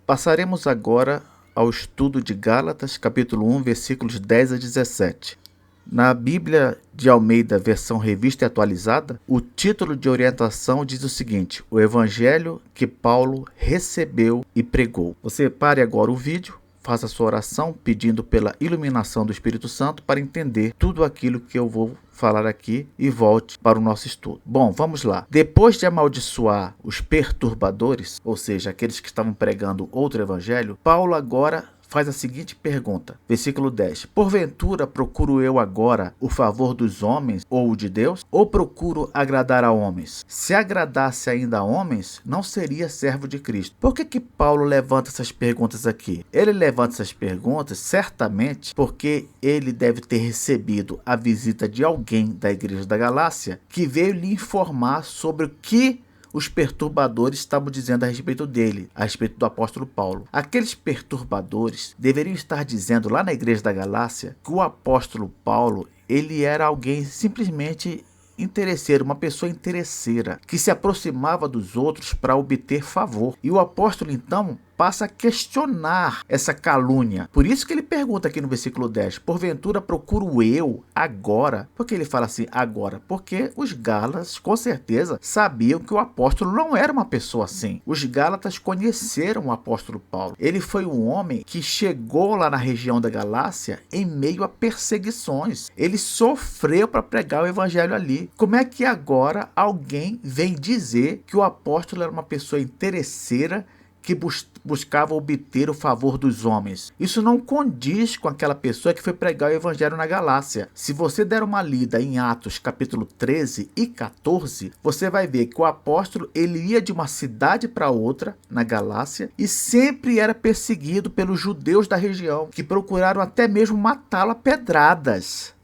Passaremos agora ao estudo de Gálatas, capítulo 1, versículos 10 a 17. Na Bíblia de Almeida, versão revista e atualizada, o título de orientação diz o seguinte: o Evangelho que Paulo recebeu e pregou. Você pare agora o vídeo, faça a sua oração pedindo pela iluminação do Espírito Santo para entender tudo aquilo que eu vou falar aqui e volte para o nosso estudo. Bom, vamos lá. Depois de amaldiçoar os perturbadores, ou seja, aqueles que estavam pregando outro evangelho, Paulo agora faz a seguinte pergunta, versículo 10. Porventura procuro eu agora o favor dos homens ou o de Deus? Ou procuro agradar a homens? Se agradasse ainda a homens, não seria servo de Cristo. Por que Paulo levanta essas perguntas aqui? Ele levanta essas perguntas certamente porque ele deve ter recebido a visita de alguém da igreja da Galácia que veio lhe informar sobre o que os perturbadores estavam dizendo a respeito dele, a respeito do apóstolo Paulo. Aqueles perturbadores deveriam estar dizendo lá na igreja da Galácia que o apóstolo Paulo, ele era alguém simplesmente interesseiro, uma pessoa interesseira, que se aproximava dos outros para obter favor. E o apóstolo então passa a questionar essa calúnia. Por isso que ele pergunta aqui no versículo 10, porventura procuro eu agora? Por que ele fala assim agora? Porque os Gálatas com certeza sabiam que o apóstolo não era uma pessoa assim. Os Gálatas conheceram o apóstolo Paulo. Ele foi um homem que chegou lá na região da Galácia em meio a perseguições. Ele sofreu para pregar o evangelho ali. Como é que agora alguém vem dizer que o apóstolo era uma pessoa interesseira que buscava obter o favor dos homens? Isso não condiz com aquela pessoa que foi pregar o evangelho na Galácia. Se você der uma lida em Atos capítulo 13 e 14, você vai ver que o apóstolo ele ia de uma cidade para outra na Galácia e sempre era perseguido pelos judeus da região, que procuraram até mesmo matá-lo a pedradas.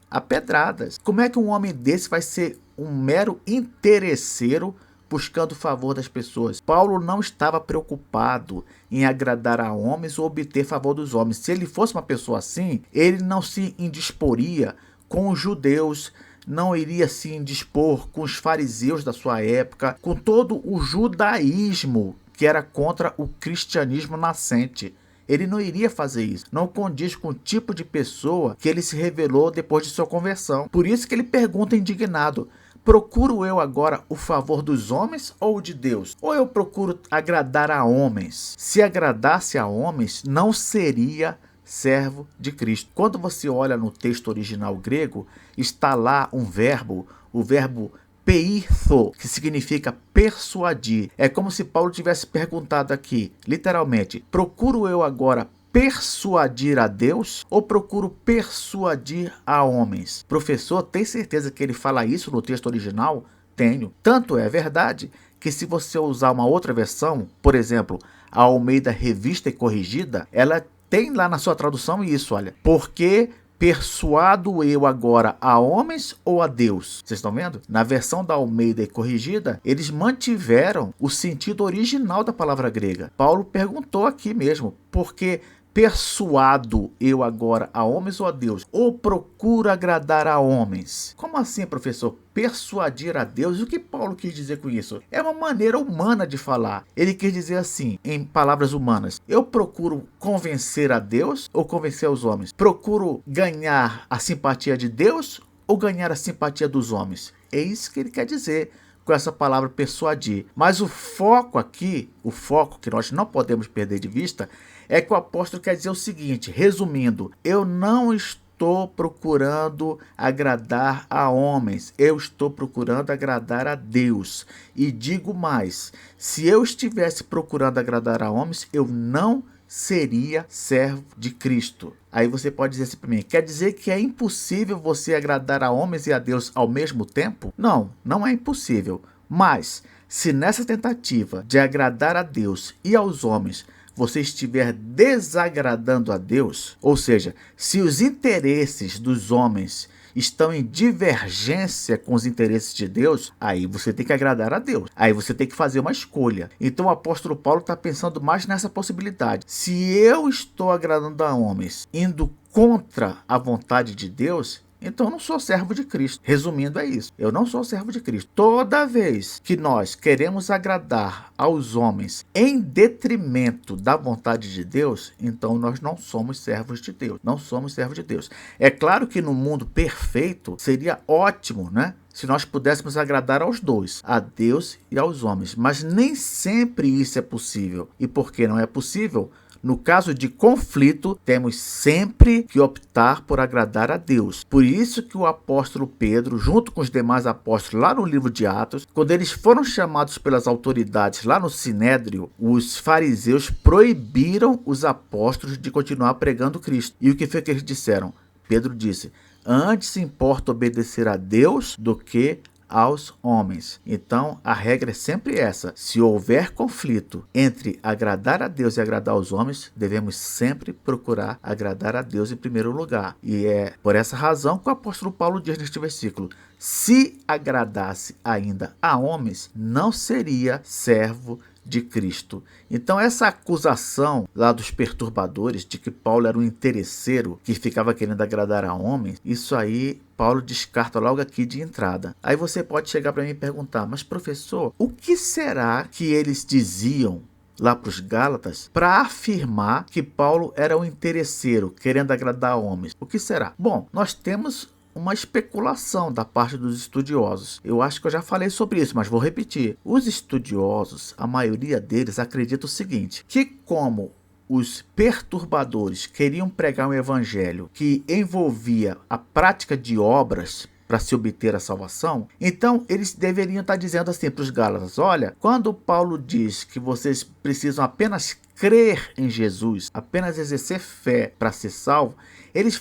Como é que um homem desse vai ser um mero interesseiro buscando o favor das pessoas? Paulo não estava preocupado em agradar a homens ou obter favor dos homens. Se ele fosse uma pessoa assim, ele não se indisporia com os judeus, não iria se indispor com os fariseus da sua época, com todo o judaísmo que era contra o cristianismo nascente. Ele não iria fazer isso. Não condiz com o tipo de pessoa que ele se revelou depois de sua conversão. Por isso que ele pergunta indignado: procuro eu agora o favor dos homens ou de Deus? Ou eu procuro agradar a homens? Se agradasse a homens, não seria servo de Cristo. Quando você olha no texto original grego, está lá um verbo, o verbo peirtho, que significa persuadir. É como se Paulo tivesse perguntado aqui, literalmente: procuro eu agora persuadir a Deus ou procuro persuadir a homens? Professor, tem certeza que ele fala isso no texto original? Tenho. Tanto é verdade que se você usar uma outra versão, por exemplo, a Almeida Revista e Corrigida, ela tem lá na sua tradução isso, olha: porque persuado eu agora a homens ou a Deus? Vocês estão vendo? Na versão da Almeida e Corrigida, eles mantiveram o sentido original da palavra grega. Paulo perguntou aqui mesmo: porque persuado eu agora a homens ou a Deus? Ou procuro agradar a homens? Como assim, professor? Persuadir a Deus? O que Paulo quis dizer com isso? É uma maneira humana de falar. Ele quis dizer assim, em palavras humanas: eu procuro convencer a Deus ou convencer os homens? Procuro ganhar a simpatia de Deus ou ganhar a simpatia dos homens? É isso que ele quer dizer com essa palavra persuadir. Mas o foco aqui, o foco que nós não podemos perder de vista, é que o apóstolo quer dizer o seguinte, resumindo: eu não estou procurando agradar a homens, eu estou procurando agradar a Deus. E digo mais, se eu estivesse procurando agradar a homens, eu não seria servo de Cristo. Aí você pode dizer assim para mim: quer dizer que é impossível você agradar a homens e a Deus ao mesmo tempo? Não, não é impossível. Mas, se nessa tentativa de agradar a Deus e aos homens você estiver desagradando a Deus, ou seja, se os interesses dos homens estão em divergência com os interesses de Deus, aí você tem que agradar a Deus. Aí você tem que fazer uma escolha. Então o apóstolo Paulo está pensando mais nessa possibilidade. Se eu estou agradando a homens, indo contra a vontade de Deus, Então eu não sou servo de Cristo. Resumindo, é isso. Eu não sou servo de Cristo. Toda vez que nós queremos agradar aos homens em detrimento da vontade de Deus, então nós não somos servos de Deus. Não somos servos de Deus. É claro que no mundo perfeito seria ótimo, né? Se nós pudéssemos agradar aos dois, a Deus e aos homens. Mas nem sempre isso é possível. E por que não é possível? No caso de conflito, temos sempre que optar por agradar a Deus. Por isso que o apóstolo Pedro, junto com os demais apóstolos lá no livro de Atos, quando eles foram chamados pelas autoridades lá no Sinédrio, os fariseus proibiram os apóstolos de continuar pregando Cristo. E o que foi que eles disseram? Pedro disse: antes importa obedecer a Deus do que aos homens. Então, a regra é sempre essa. Se houver conflito entre agradar a Deus e agradar aos homens, devemos sempre procurar agradar a Deus em primeiro lugar. E é por essa razão que o apóstolo Paulo diz neste versículo: se agradasse ainda a homens, não seria servo de Cristo. Então essa acusação lá dos perturbadores de que Paulo era um interesseiro que ficava querendo agradar a homens, isso aí Paulo descarta logo aqui de entrada. Aí você pode chegar para mim e perguntar: mas professor, o que será que eles diziam lá para os Gálatas para afirmar que Paulo era um interesseiro querendo agradar a homens? O que será? Bom, nós temos uma especulação da parte dos estudiosos. Eu acho que eu já falei sobre isso, mas vou repetir. Os estudiosos, a maioria deles, acredita o seguinte: que como os perturbadores queriam pregar um evangelho que envolvia a prática de obras para se obter a salvação, então eles deveriam estar dizendo assim para os Gálatas: olha, quando Paulo diz que vocês precisam apenas crer em Jesus, apenas exercer fé para ser salvo, ele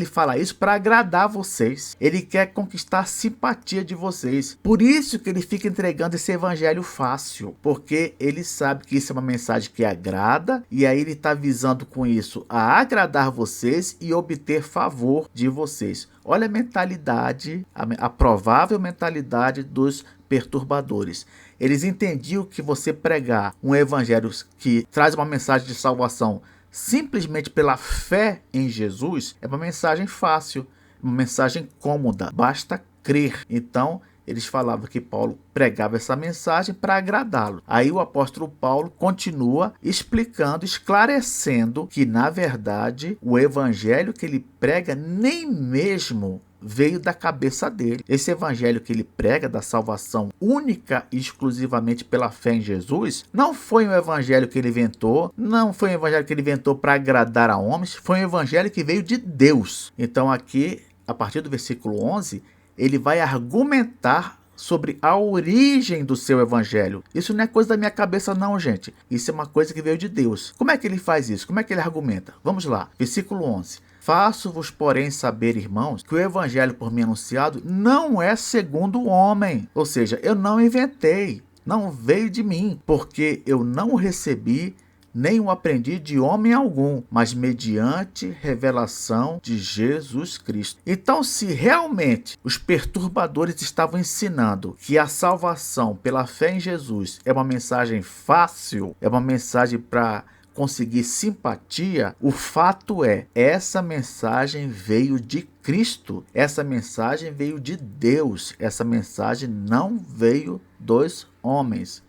fala isso para agradar vocês. Ele quer conquistar a simpatia de vocês. Por isso que ele fica entregando esse evangelho fácil, porque ele sabe que isso é uma mensagem que agrada, e aí ele está visando com isso a agradar vocês e obter favor de vocês. Olha a mentalidade, a provável mentalidade dos perturbadores. Eles entendiam que você pregar um evangelho que traz uma mensagem de salvação simplesmente pela fé em Jesus é uma mensagem fácil, uma mensagem cômoda, basta crer. Então eles falavam que Paulo pregava essa mensagem para agradá-lo. Aí o apóstolo Paulo continua explicando, esclarecendo que na verdade o evangelho que ele prega nem mesmo veio da cabeça dele. Esse evangelho que ele prega da salvação única e exclusivamente pela fé em Jesus, não foi um evangelho que ele inventou, não foi um evangelho que ele inventou para agradar a homens, foi um evangelho que veio de Deus. Então aqui, a partir do versículo 11, ele vai argumentar sobre a origem do seu evangelho. Isso não é coisa da minha cabeça não, gente. Isso é uma coisa que veio de Deus. Como é que ele faz isso? Como é que ele argumenta? Vamos lá, versículo 11. Faço-vos, porém, saber, irmãos, que o evangelho por mim anunciado não é segundo o homem. Ou seja, eu não inventei, não veio de mim, porque eu não o recebi, nem o aprendi de homem algum, mas mediante revelação de Jesus Cristo. Então, se realmente os perturbadores estavam ensinando que a salvação pela fé em Jesus é uma mensagem fácil, é uma mensagem para conseguir simpatia, o fato é, essa mensagem veio de Cristo, essa mensagem veio de Deus, essa mensagem não veio dos homens.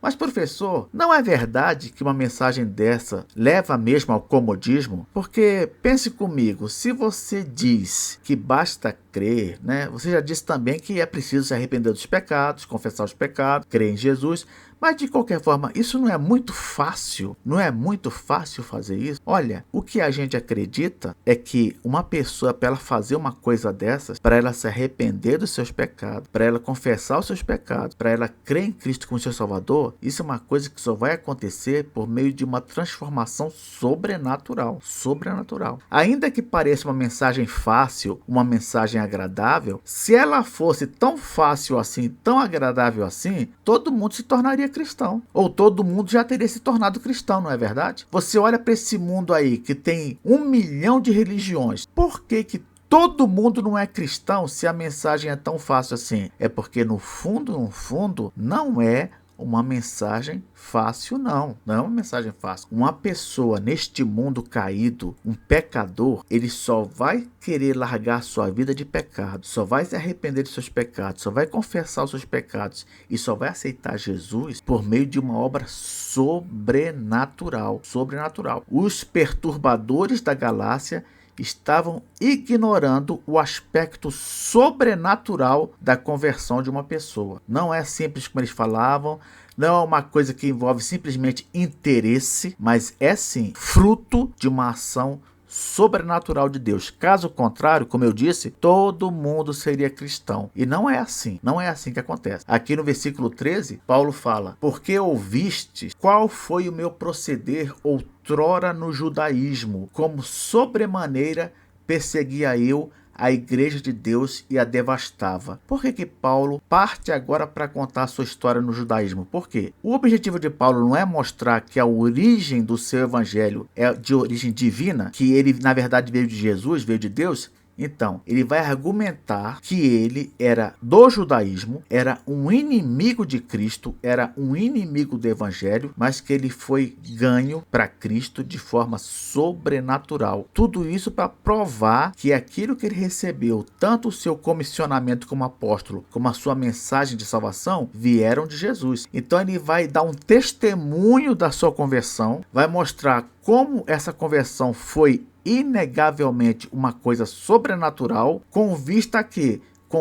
Mas professor, não é verdade que uma mensagem dessa leva mesmo ao comodismo? Porque pense comigo, se você diz que basta crer, né? Você já disse também que é preciso se arrepender dos pecados, confessar os pecados, crer em Jesus. Mas de qualquer forma, isso não é muito fácil? Não é muito fácil fazer isso? Olha, o que a gente acredita é que uma pessoa, para ela fazer uma coisa dessas, para ela se arrepender dos seus pecados, para ela confessar os seus pecados, para ela crer em Cristo como seu Salvador, isso é uma coisa que só vai acontecer por meio de uma transformação sobrenatural. Sobrenatural. Ainda que pareça uma mensagem fácil, uma mensagem agradável, se ela fosse tão fácil assim, tão agradável assim, todo mundo se tornaria cristão, ou todo mundo já teria se tornado cristão, não é verdade? Você olha para esse mundo aí que tem 1 milhão de religiões, por que todo mundo não é cristão se a mensagem é tão fácil assim? É porque no fundo, não é uma mensagem fácil, não. Não é uma mensagem fácil. Uma pessoa neste mundo caído, um pecador, ele só vai querer largar sua vida de pecado, só vai se arrepender de seus pecados, só vai confessar os seus pecados e só vai aceitar Jesus por meio de uma obra sobrenatural. Sobrenatural. Os perturbadores da galáxia estavam ignorando o aspecto sobrenatural da conversão de uma pessoa. Não é simples como eles falavam, não é uma coisa que envolve simplesmente interesse, mas é sim fruto de uma ação sobrenatural de Deus. Caso contrário, como eu disse, todo mundo seria cristão. E não é assim. Não é assim que acontece. Aqui no versículo 13, Paulo fala: porque ouvistes qual foi o meu proceder outrora no judaísmo, como sobremaneira perseguia eu a igreja de Deus e a devastava. Por que Paulo parte agora para contar a sua história no judaísmo? Por quê? O objetivo de Paulo não é mostrar que a origem do seu evangelho é de origem divina, que ele na verdade veio de Jesus, veio de Deus. Então, ele vai argumentar que ele era do judaísmo, era um inimigo de Cristo, era um inimigo do evangelho, mas que ele foi ganho para Cristo de forma sobrenatural. Tudo isso para provar que aquilo que ele recebeu, tanto o seu comissionamento como apóstolo, como a sua mensagem de salvação, vieram de Jesus. Então ele vai dar um testemunho da sua conversão, vai mostrar como essa conversão foi inegavelmente uma coisa sobrenatural, com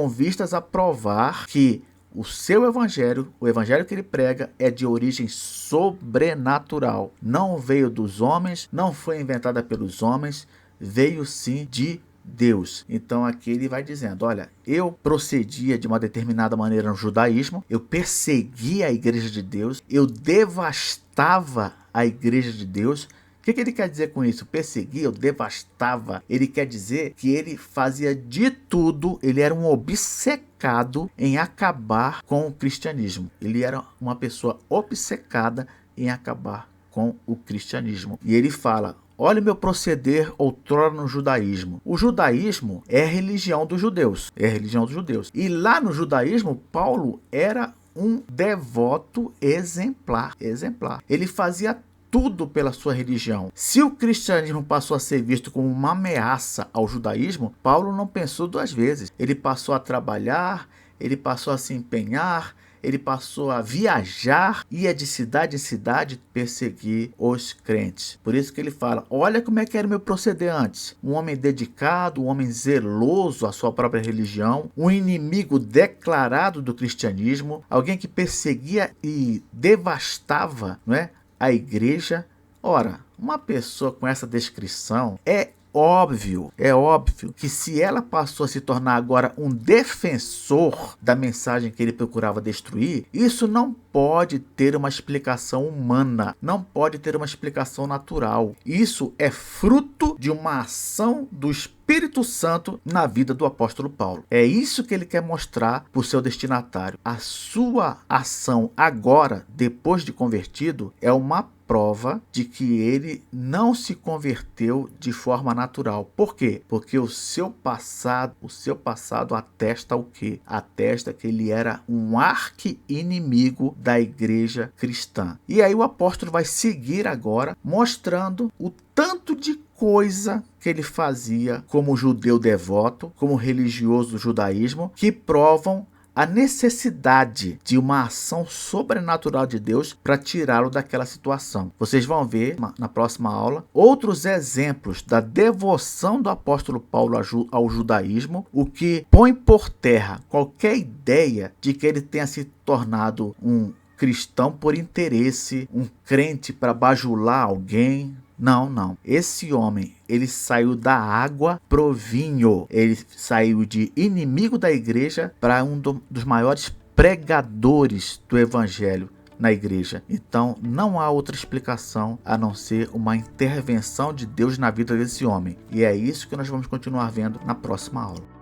vistas a provar que o seu evangelho, o evangelho que ele prega, é de origem sobrenatural. Não veio dos homens, não foi inventada pelos homens, veio sim de Deus. Então aqui ele vai dizendo: olha, eu procedia de uma determinada maneira no judaísmo, eu perseguia a igreja de Deus, eu devastava a igreja de Deus. O que ele quer dizer com isso? Perseguia, eu devastava. Ele quer dizer que ele fazia de tudo, ele era um obcecado em acabar com o cristianismo. Ele era uma pessoa obcecada em acabar com o cristianismo. E ele fala: olha o meu proceder outrora no judaísmo. O judaísmo é a religião dos judeus. É a religião dos judeus. E lá no judaísmo, Paulo era um devoto exemplar. Ele fazia tudo pela sua religião. Se o cristianismo passou a ser visto como uma ameaça ao judaísmo, Paulo não pensou duas vezes. Ele passou a trabalhar, ele passou a se empenhar, ele passou a viajar, ia de cidade em cidade perseguir os crentes. Por isso que ele fala: olha como é que era o meu proceder antes. Um homem dedicado, um homem zeloso à sua própria religião, um inimigo declarado do cristianismo, alguém que perseguia e devastava, não é, a igreja. Ora, uma pessoa com essa descrição é óbvio que se ela passou a se tornar agora um defensor da mensagem que ele procurava destruir, isso não pode ter uma explicação humana, não pode ter uma explicação natural. Isso é fruto de uma ação do Espírito Santo na vida do apóstolo Paulo. É isso que ele quer mostrar para o seu destinatário. A sua ação agora, depois de convertido, é uma prova de que ele não se converteu de forma natural. Por quê? Porque o seu passado atesta o quê? Atesta que ele era um arqui-inimigo da igreja cristã. E aí o apóstolo vai seguir agora mostrando o tanto de coisa que ele fazia como judeu devoto, como religioso do judaísmo, que provam a necessidade de uma ação sobrenatural de Deus para tirá-lo daquela situação. Vocês vão ver na próxima aula outros exemplos da devoção do apóstolo Paulo ao judaísmo, o que põe por terra qualquer ideia de que ele tenha se tornado um cristão por interesse, um crente para bajular alguém. Não. Esse homem, ele saiu da água pro vinho. Ele saiu de inimigo da igreja para um dos maiores pregadores do evangelho na igreja. Então, não há outra explicação a não ser uma intervenção de Deus na vida desse homem. E é isso que nós vamos continuar vendo na próxima aula.